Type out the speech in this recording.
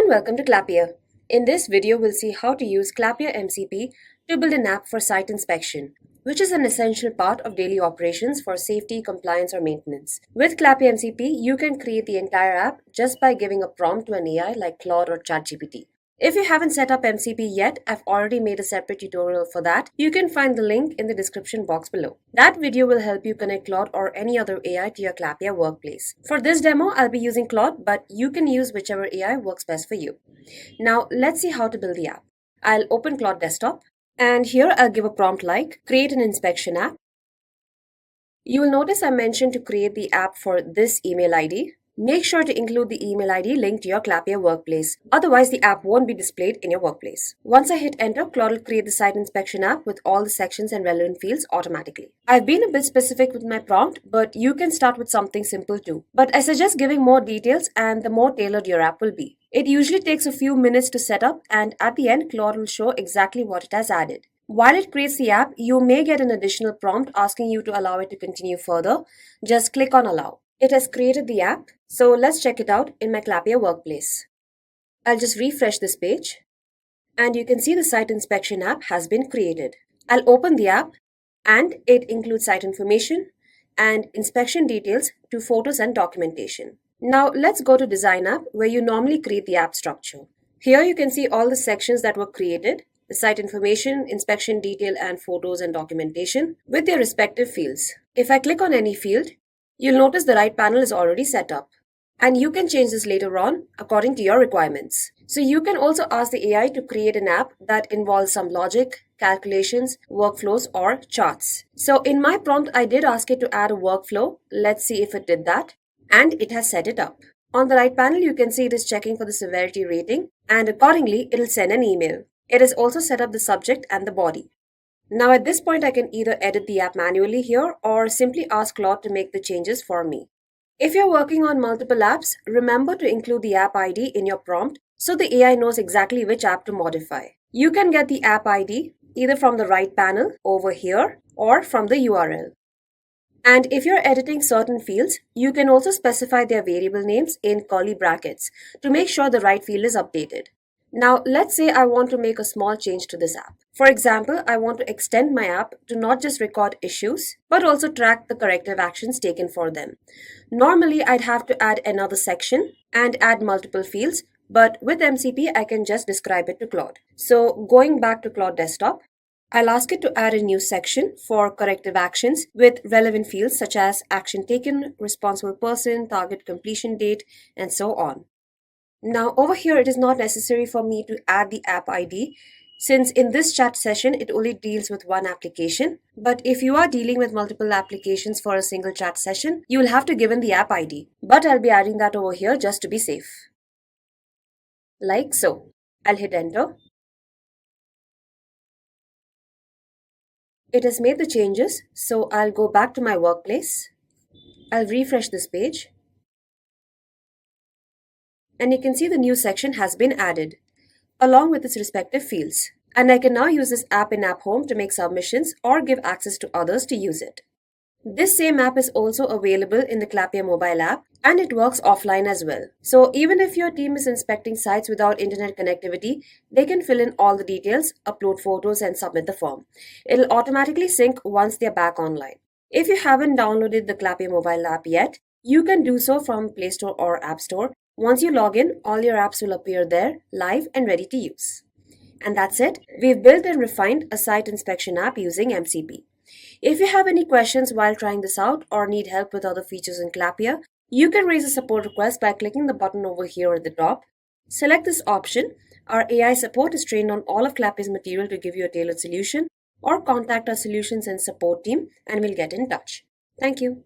And welcome to Clappia. In this video, we'll see how to use Clappia MCP to build an app for site inspection, which is an essential part of daily operations for safety, compliance, or maintenance. With Clappia MCP, you can create the entire app just by giving a prompt to an AI like Claude or ChatGPT. If you haven't set up MCP yet, I've already made a separate tutorial for that. You can find the link in the description box below. That video will help you connect Claude or any other AI to your Clappia workplace. For this demo, I'll be using Claude, but you can use whichever AI works best for you. Now, let's see how to build the app. I'll open Claude Desktop, and here I'll give a prompt like, create an inspection app. You will notice I mentioned to create the app for this email ID. Make sure to include the email ID linked to your Clappia workplace. Otherwise, the app won't be displayed in your workplace. Once I hit enter, Claude will create the site inspection app with all the sections and relevant fields automatically. I've been a bit specific with my prompt, but you can start with something simple too. But I suggest giving more details, and the more tailored your app will be. It usually takes a few minutes to set up, and at the end, Claude will show exactly what it has added. While it creates the app, you may get an additional prompt asking you to allow it to continue further. Just click on allow. It has created the app, so let's check it out in my Clappia workplace. I'll just refresh this page, and you can see the site inspection app has been created. I'll open the app, and it includes site information and inspection details to photos and documentation. Now let's go to Design App, where you normally create the app structure. Here you can see all the sections that were created, the site information, inspection detail, and photos and documentation with their respective fields. If I click on any field, you'll notice the right panel is already set up, and you can change this later on according to your requirements. So you can also ask the AI to create an app that involves some logic, calculations, workflows, or charts. So in my prompt, I did ask it to add a workflow. Let's see if it did that, and it has set it up. On the right panel, you can see it is checking for the severity rating, and accordingly, it'll send an email. It has also set up the subject and the body. Now at this point, I can either edit the app manually here or simply ask Claude to make the changes for me. If you're working on multiple apps, remember to include the app ID in your prompt so the AI knows exactly which app to modify. You can get the app ID either from the right panel over here or from the URL. And if you're editing certain fields, you can also specify their variable names in curly brackets to make sure the right field is updated. Now, let's say I want to make a small change to this app. For example, I want to extend my app to not just record issues, but also track the corrective actions taken for them. Normally, I'd have to add another section and add multiple fields, but with MCP, I can just describe it to Claude. So, going back to Claude Desktop, I'll ask it to add a new section for corrective actions with relevant fields such as action taken, responsible person, target completion date, and so on. Now over here, it is not necessary for me to add the app ID since in this chat session, it only deals with one application. But if you are dealing with multiple applications for a single chat session, you will have to give in the app ID. But I'll be adding that over here just to be safe. Like so. I'll hit enter. It has made the changes, so I'll go back to my workplace. I'll refresh this page. And you can see the new section has been added, along with its respective fields. And I can now use this app in App Home to make submissions or give access to others to use it. This same app is also available in the Clappia mobile app, and it works offline as well. So even if your team is inspecting sites without internet connectivity, they can fill in all the details, upload photos, and submit the form. It'll automatically sync once they're back online. If you haven't downloaded the Clappia mobile app yet, you can do so from Play Store or App Store. Once you log in, all your apps will appear there, live and ready to use. And that's it. We've built and refined a site inspection app using MCP. If you have any questions while trying this out or need help with other features in Clappia, you can raise a support request by clicking the button over here at the top. Select this option. Our AI support is trained on all of Clappia's material to give you a tailored solution, or contact our solutions and support team and we'll get in touch. Thank you.